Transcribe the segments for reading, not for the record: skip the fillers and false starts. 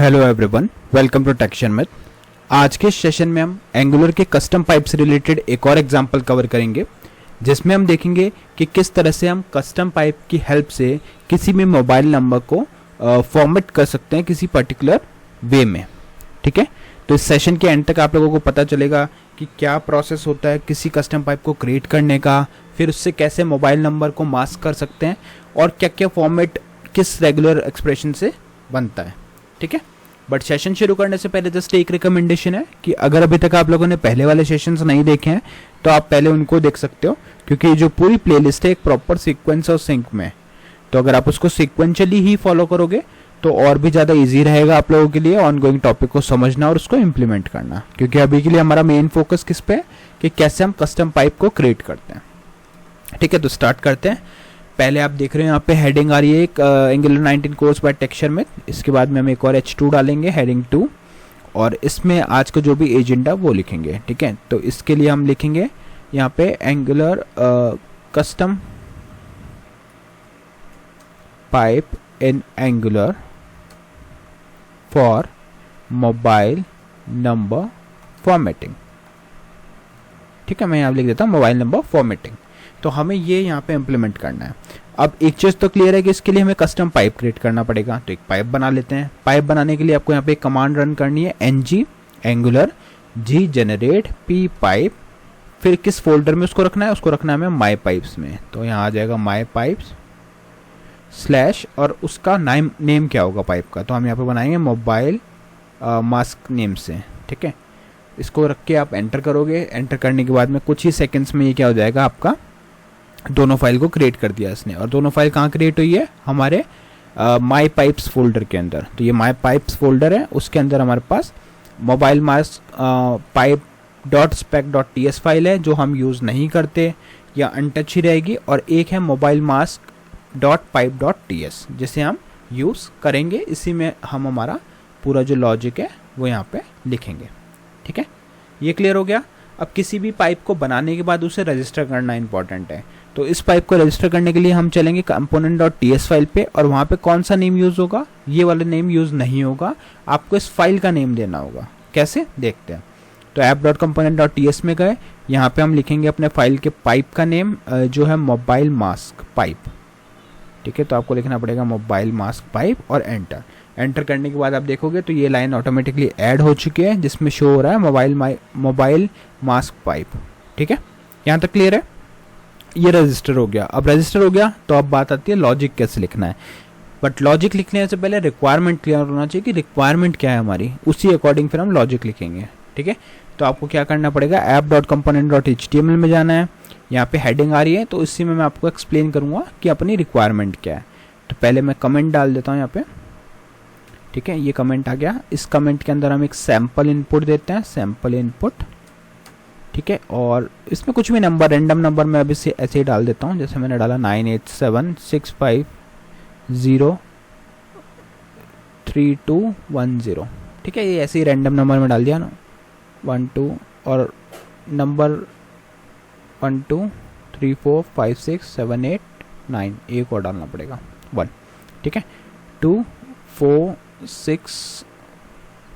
Hello everyone, welcome to टेक्शन में। आज के सेशन में हम एंगुलर के कस्टम पाइप से रिलेटेड एक और एग्जांपल कवर करेंगे, जिसमें हम देखेंगे कि किस तरह से हम कस्टम पाइप की हेल्प से किसी भी मोबाइल नंबर को फॉर्मेट कर सकते हैं किसी पर्टिकुलर वे में। ठीक है, तो इस सेशन के एंड तक आप लोगों को पता चलेगा कि क्या प्रोसेस होता है किसी कस्टम पाइप को क्रिएट करने का, फिर उससे कैसे मोबाइल नंबर को मास्क कर सकते हैं और क्या क्या फॉर्मेट किस रेगुलर एक्सप्रेशन से बनता है। ठीक है, बट सेशन शुरू करने से पहले जस्ट एक रिकमेंडेशन है कि अगर अभी तक आप लोगों ने पहले वाले सेशंस नहीं देखे हैं तो आप पहले उनको देख सकते हो, क्योंकि जो पूरी प्लेलिस्ट है एक प्रॉपर सीक्वेंस और सिंक में है। तो अगर आप उसको सीक्वेंशियली ही फॉलो करोगे तो और भी ज़्यादा इजी रहेगा आप लोगों के लिए ऑनगोइंग टॉपिक को समझना और उसको इम्प्लीमेंट करना, क्योंकि अभी के लिए हमारा मेन फोकस किस पे है कि कैसे हम कस्टम पाइप को क्रिएट करते हैं। ठीक है, तो स्टार्ट करते हैं। पहले आप देख रहे हो यहाँ पे हेडिंग आ रही है एक एंगुलर 19 कोर्स बाय टेक्सचर में। इसके बाद में हम एक और H2 डालेंगे, हेडिंग 2, और इसमें आज का जो भी एजेंडा वो लिखेंगे। ठीक है, तो इसके लिए हम लिखेंगे यहाँ पे angular custom pipe in angular for mobile number formatting. ठीक है, मैं यहाँ लिख देता हूँ मोबाइल नंबर फॉर्मेटिंग। तो हमें ये यहाँ पे इम्प्लीमेंट करना है। अब एक चीज़ तो क्लियर है कि इसके लिए हमें कस्टम पाइप क्रिएट करना पड़ेगा, तो एक पाइप बना लेते हैं। पाइप बनाने के लिए आपको यहाँ पे एक कमांड रन करनी है, ng angular g generate p pipe. फिर किस फोल्डर में उसको रखना है, उसको रखना है हमें माई पाइप्स में। तो यहाँ आ जाएगा माई पाइप्स स्लैश, और उसका नेम क्या होगा पाइप का, तो हम यहाँ पे बनाएंगे मोबाइल मास्क नेम से। ठीक है, इसको रख के आप एंटर करोगे। एंटर करने के बाद में कुछ ही सेकेंड्स में ये क्या हो जाएगा, आपका दोनों फाइल को क्रिएट कर दिया इसने। और दोनों फाइल कहाँ क्रिएट हुई है, हमारे माई पाइप्स फोल्डर के अंदर। तो ये माई पाइप्स फोल्डर है, उसके अंदर हमारे पास mobile mask pipe dot spec dot ts file है जो हम यूज़ नहीं करते या अनटच ही रहेगी, और एक है mobile mask dot pipe dot ts जिसे हम यूज़ करेंगे। इसी में हम हमारा पूरा जो लॉजिक है वो यहाँ पे लिखेंगे। ठीक है, ये क्लियर हो गया। अब किसी भी पाइप को बनाने के बाद उसे रजिस्टर करना इंपॉर्टेंट है। तो इस पाइप को रजिस्टर करने के लिए हम चलेंगे कंपोनेंट डॉट ts फाइल पे, और वहाँ पे कौन सा नेम यूज़ होगा, ये वाला नेम यूज़ नहीं होगा, आपको इस फाइल का नेम देना होगा। कैसे, देखते हैं। तो app dot component dot ts में गए, यहाँ पे हम लिखेंगे अपने फाइल के पाइप का नेम जो है मोबाइल मास्क पाइप। ठीक है, तो आपको लिखना पड़ेगा मोबाइल मास्क पाइप और एंटर। एंटर करने के बाद आप देखोगे तो ये लाइन ऑटोमेटिकली ऐड हो चुकी है जिसमें शो हो रहा है मोबाइल मास्क पाइप। ठीक है, यहाँ तक क्लियर है। ये रजिस्टर हो गया। अब रजिस्टर हो गया तो अब बात आती है लॉजिक कैसे लिखना है। बट लॉजिक लिखने से पहले रिक्वायरमेंट क्लियर होना चाहिए कि रिक्वायरमेंट क्या है हमारी, उसी अकॉर्डिंग फिर हम लॉजिक लिखेंगे। ठीक है, तो आपको क्या करना पड़ेगा, app dot component dot html में जाना है। यहाँ पे हेडिंग आ रही है, तो इसी में मैं आपको एक्सप्लेन करूँगा कि अपनी रिक्वायरमेंट क्या है। तो पहले मैं कमेंट डाल देता हूँ यहाँ पे। ठीक है, ये कमेंट आ गया। इस कमेंट के अंदर हम एक सैम्पल इनपुट देते हैं, सैम्पल इनपुट। ठीक है, और इसमें कुछ भी नंबर, रैंडम नंबर मैं अभी से ऐसे ही डाल देता हूँ, जैसे मैंने डाला 9876503210। ठीक है, ये ऐसे ही रैंडम नंबर में डाल दिया ना, 1 2, और नंबर 1 2 3 4 5 6 7 8 9, एक और डालना पड़ेगा 1। ठीक है, 2 4 6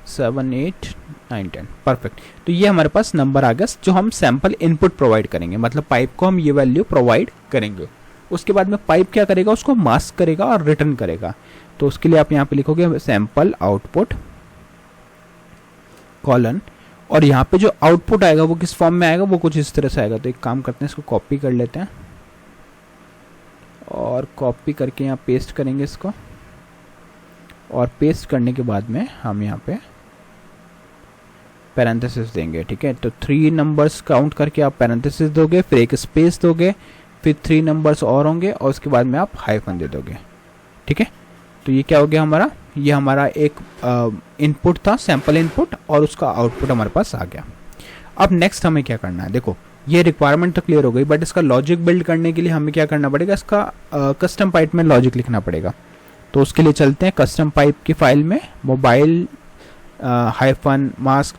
7 8 9 10, परफेक्ट। तो ये हमारे पास नंबर आ गया जो हम सैंपल इनपुट प्रोवाइड करेंगे, मतलब पाइप को हम ये वैल्यू प्रोवाइड करेंगे। उसके बाद में पाइप क्या करेगा, उसको मास्क करेगा और रिटर्न करेगा। तो उसके लिए आप यहाँ पे लिखोगे सैंपल आउटपुट कॉलन, और यहाँ पे जो आउटपुट आएगा वो किस फॉर्म में आएगा, वो कुछ इस तरह से आएगा। तो एक काम करते हैं, इसको कॉपी कर लेते हैं और कॉपी करके यहाँ पेस्ट करेंगे इसको, और पेस्ट करने के बाद में हम यहाँ पे पैरेंथेसिस देंगे। ठीक है, तो 3 नंबर्स काउंट करके आप पैरेंथेसिस दोगे, फिर एक स्पेस दोगे, फिर 3 नंबर्स और होंगे, और उसके बाद में आप हाइफन दे दोगे। ठीक है, तो ये क्या हो गया हमारा, ये हमारा एक इनपुट था, सैंपल इनपुट, और उसका आउटपुट हमारे पास आ गया। अब नेक्स्ट हमें क्या करना है, देखो ये रिक्वायरमेंट तो क्लियर हो गई, बट इसका लॉजिक बिल्ड करने के लिए हमें क्या करना पड़ेगा, इसका कस्टम पाइप में लॉजिक लिखना पड़ेगा। तो उसके लिए चलते हैं कस्टम पाइप की फाइल में, mobile hyphen mask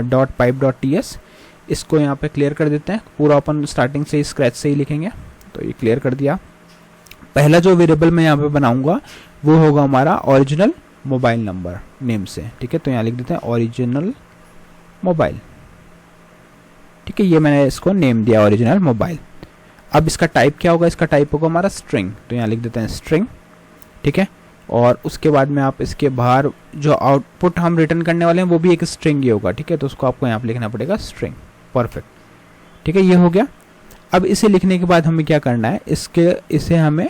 dot pipe dot ts। इसको यहाँ पे क्लियर कर देते हैं, पूरा अपन स्टार्टिंग से ही स्क्रैच से ही लिखेंगे। तो ये क्लियर कर दिया। पहला जो वेरिएबल मैं यहाँ पे बनाऊंगा वो होगा हमारा ओरिजिनल मोबाइल नंबर नेम से, ठीक है। तो यहाँ लिख देते हैं ओरिजिनल मोबाइल, ठीक है। ये मैंने इसको नेम दिया ओरिजिनल मोबाइल। अब इसका टाइप क्या होगा, इसका टाइप होगा हमारा स्ट्रिंग, तो यहाँ लिख देते हैं स्ट्रिंग, ठीक है। और उसके बाद में आप इसके बाहर जो आउटपुट हम रिटर्न करने वाले हैं वो भी एक स्ट्रिंग ही होगा, ठीक है। तो उसको आपको यहाँ पे लिखना पड़ेगा स्ट्रिंग, परफेक्ट, ठीक है। ये हो गया। अब इसे लिखने के बाद हमें क्या करना है, इसे हमें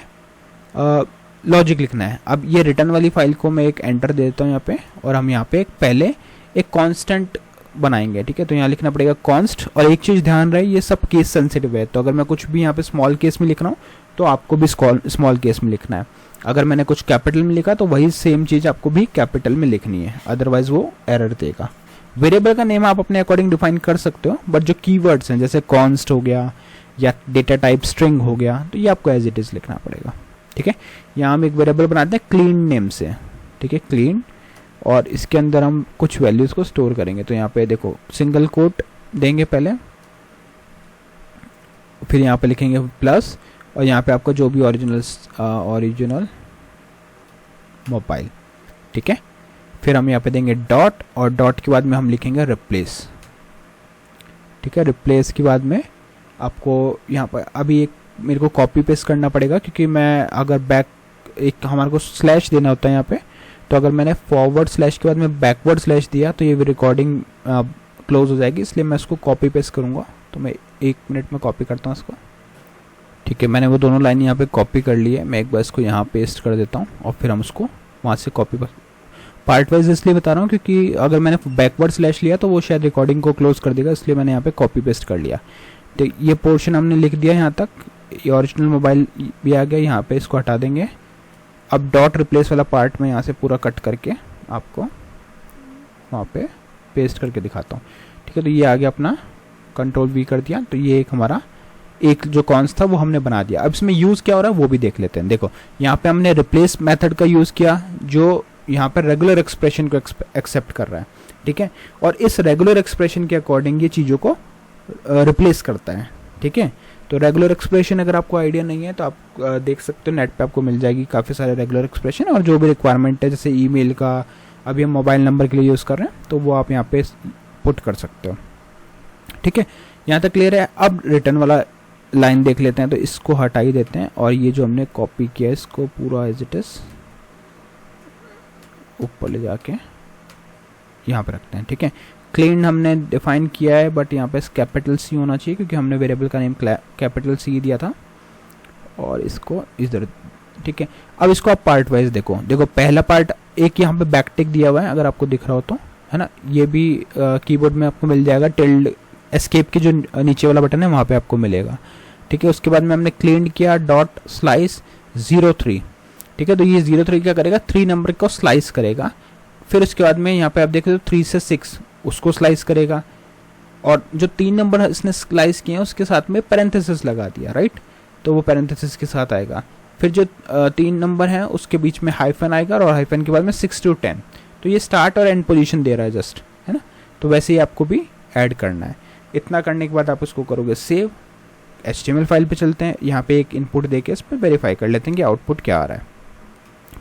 लॉजिक लिखना है। अब ये रिटर्न वाली फाइल को मैं एक एंटर दे देता हूँ यहाँ पे, और हम यहाँ पे पहले एक कांस्टेंट बनाएंगे, ठीक है। तो यहाँ लिखना पड़ेगा कॉन्स्ट, और एक चीज़ ध्यान रहे ये सब केस सेंसिटिव है, तो अगर मैं कुछ भी यहाँ पे स्मॉल केस में लिख रहा हूँ तो आपको भी स्मॉल केस में लिखना है। अगर मैंने कुछ कैपिटल में लिखा तो वही सेम चीज़ आपको भी कैपिटल में लिखनी है, अदरवाइज वो एरर देगा। वेरिएबल का नेम आप अपने अकॉर्डिंग डिफाइन कर सकते हो, बट जो कीवर्ड्स हैं जैसे कॉन्स्ट हो गया या डेटा टाइप स्ट्रिंग हो गया, तो ये आपको एज इट इज़ लिखना पड़ेगा, ठीक है। यहाँ हम एक वेरिएबल बनाते हैं क्लीन नेम से, ठीक है, क्लीन, और इसके अंदर हम कुछ वैल्यूज़ को स्टोर करेंगे। तो यहाँ पे देखो सिंगल कोट देंगे पहले, फिर यहाँ पे लिखेंगे प्लस, और यहाँ पे आपका जो भी ओरिजिनल मोबाइल, ठीक है। फिर हम यहाँ पे देंगे डॉट, और डॉट के बाद में हम लिखेंगे रिप्लेस, ठीक है। रिप्लेस के बाद में आपको यहाँ पर अभी एक मेरे को कॉपी पेस्ट करना पड़ेगा, क्योंकि मैं अगर बैक एक हमारे को स्लैश देना होता है यहाँ पे, तो अगर मैंने फॉरवर्ड स्लैश के बाद में बैकवर्ड स्लैश दिया तो ये रिकॉर्डिंग क्लोज हो जाएगी, इसलिए मैं इसको कॉपी पेस्ट करूँगा। तो मैं 1 मिनट में कॉपी करता हूँ इसको, ठीक है। मैंने वो दोनों लाइन यहाँ पे कॉपी कर ली है, मैं एक बार इसको यहाँ पेस्ट कर देता हूँ, और फिर हम उसको वहाँ से कॉपी पार्ट वाइज इसलिए बता रहा हूँ क्योंकि अगर मैंने बैकवर्ड स्लैश लिया तो वो शायद रिकॉर्डिंग को क्लोज कर देगा, इसलिए मैंने यहाँ पे कॉपी पेस्ट कर लिया। तो ये पोर्शन हमने लिख दिया यहाँ तक, ये ओरिजिनल मोबाइल भी आ गया, यहाँ पे इसको हटा देंगे। अब डॉट रिप्लेस वाला पार्ट में यहाँ से पूरा कट करके आपको वहाँ पे पेस्ट करके दिखाता हूँ, ठीक है। तो ये आ गया अपना, कंट्रोल V कर दिया, तो ये एक हमारा एक जो कॉन्स था वो हमने बना दिया। अब इसमें यूज़ क्या हो रहा है वो भी देख लेते हैं। देखो यहाँ पे हमने रिप्लेस मेथड का यूज़ किया, जो यहाँ पर रेगुलर एक्सप्रेशन को एक्सेप्ट कर रहा है, ठीक है। और इस रेगुलर एक्सप्रेशन के अकॉर्डिंग ये चीज़ों को रिप्लेस करता है, ठीक है। तो रेगुलर एक्सप्रेशन अगर आपको आइडिया नहीं है तो आप देख सकते हो, नेट पे आपको मिल जाएगी काफ़ी सारे रेगुलर एक्सप्रेशन, और जो भी रिक्वायरमेंट है जैसे ईमेल का अभी हम मोबाइल नंबर के लिए यूज़ कर रहे हैं तो वो आप यहाँ पे पुट कर सकते हो, ठीक है। यहाँ तक क्लियर है। अब रिटर्न वाला लाइन देख लेते हैं, तो इसको हटा ही देते हैं, और ये जो हमने कॉपी किया है इसको पूरा एज इट इज़ ऊपर ले जाके यहाँ पे रखते हैं, ठीक है। क्लीन हमने डिफाइन किया है, बट यहाँ पे कैपिटल C होना चाहिए क्योंकि हमने वेरिएबल का नेम कैपिटल C दिया था, और इसको इधर, ठीक है। अब इसको आप पार्ट वाइज देखो पहला पार्ट एक यहाँ पे बैकटिक दिया हुआ है, अगर आपको दिख रहा हो तो, है ना। ये भी कीबोर्ड में आपको मिल जाएगा, टिल्ड एस्केप की जो नीचे वाला बटन है वहाँ पे आपको मिलेगा, ठीक है। उसके बाद में हमने क्लीन किया डॉट स्लाइस 03, ठीक है। तो ये 03 क्या करेगा, 3 नंबर को स्लाइस करेगा। फिर उसके बाद में यहाँ पे आप देखें तो 3 से 6 उसको स्लाइस करेगा, और जो 3 नंबर इसने स्लाइस किए हैं उसके साथ में पैरेंथेसिस लगा दिया, राइट। तो वो पैरेंथेसिस के साथ आएगा। फिर जो 3 नंबर हैं उसके बीच में हाइफन आएगा, और हाइफन के बाद में 6 to 10, तो ये स्टार्ट और एंड पोजीशन दे रहा है जस्ट, है ना। तो वैसे ही आपको भी ऐड करना है। इतना करने के बाद आप उसको करोगे सेव। HTML फाइल पे चलते हैं, यहाँ पे एक इनपुट देके इस पर वेरीफाई कर लेते हैं कि आउटपुट क्या आ रहा है।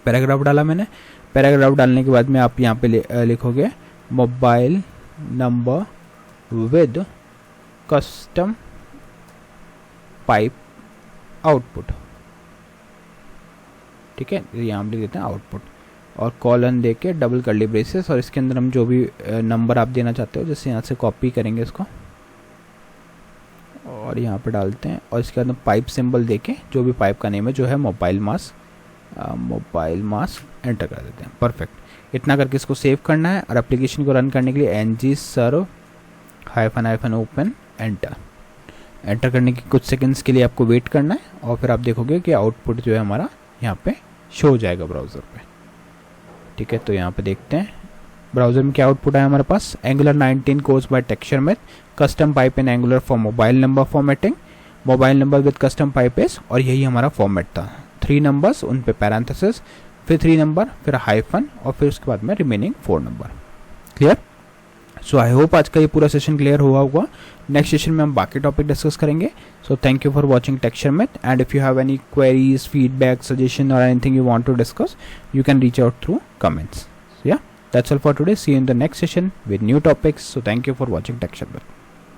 पैराग्राफ डाला मैंने, पैराग्राफ डालने के बाद में आप यहाँ पे लिखोगे mobile number with custom pipe output, ठीक है। यहाँ हम लिख देते हैं आउटपुट, और कॉलन दे के डबल कर्ली ब्रेसेस, और इसके अंदर हम जो भी नंबर आप देना चाहते हो, जैसे यहाँ से कॉपी करेंगे इसको और यहाँ पे डालते हैं, और इसके अंदर पाइप सिंबल देके जो भी पाइप का नेम है जो है मोबाइल मास एंटर कर देते हैं। परफेक्ट। इतना करके इसको सेव करना है, और एप्लीकेशन को रन करने के लिए ng serve --- open एंटर करने के कुछ सेकंड्स के लिए आपको वेट करना है, और फिर आप देखोगे कि आउटपुट जो है हमारा यहाँ पे शो हो जाएगा ब्राउज़र पे, ठीक है। तो यहाँ पे देखते हैं ब्राउज़र में क्या आउटपुट है हमारे पास। एंगुलर 19 कोर्स बाय टेक्सचर में custom pipe in angular for mobile number formatting, mobile number with custom pipe S, और यही हमारा फॉर्मेट था। 3 नंबर्स, उन पे पैरेंथेसिस, फिर 3 नंबर, फिर हाइफन, और फिर उसके बाद में remaining 4 number. Clear. So I hope आज का ये पूरा सेशन क्लियर हुआ होगा. नेक्स्ट सेशन में हम बाकी टॉपिक डिस्कस करेंगे. So thank you for watching texture math, and if you have any queries, feedback, suggestion और anything you want to discuss, you can reach out through comments. So yeah, that's all for today. See you in the next session with new topics. So thank you for watching TechShare.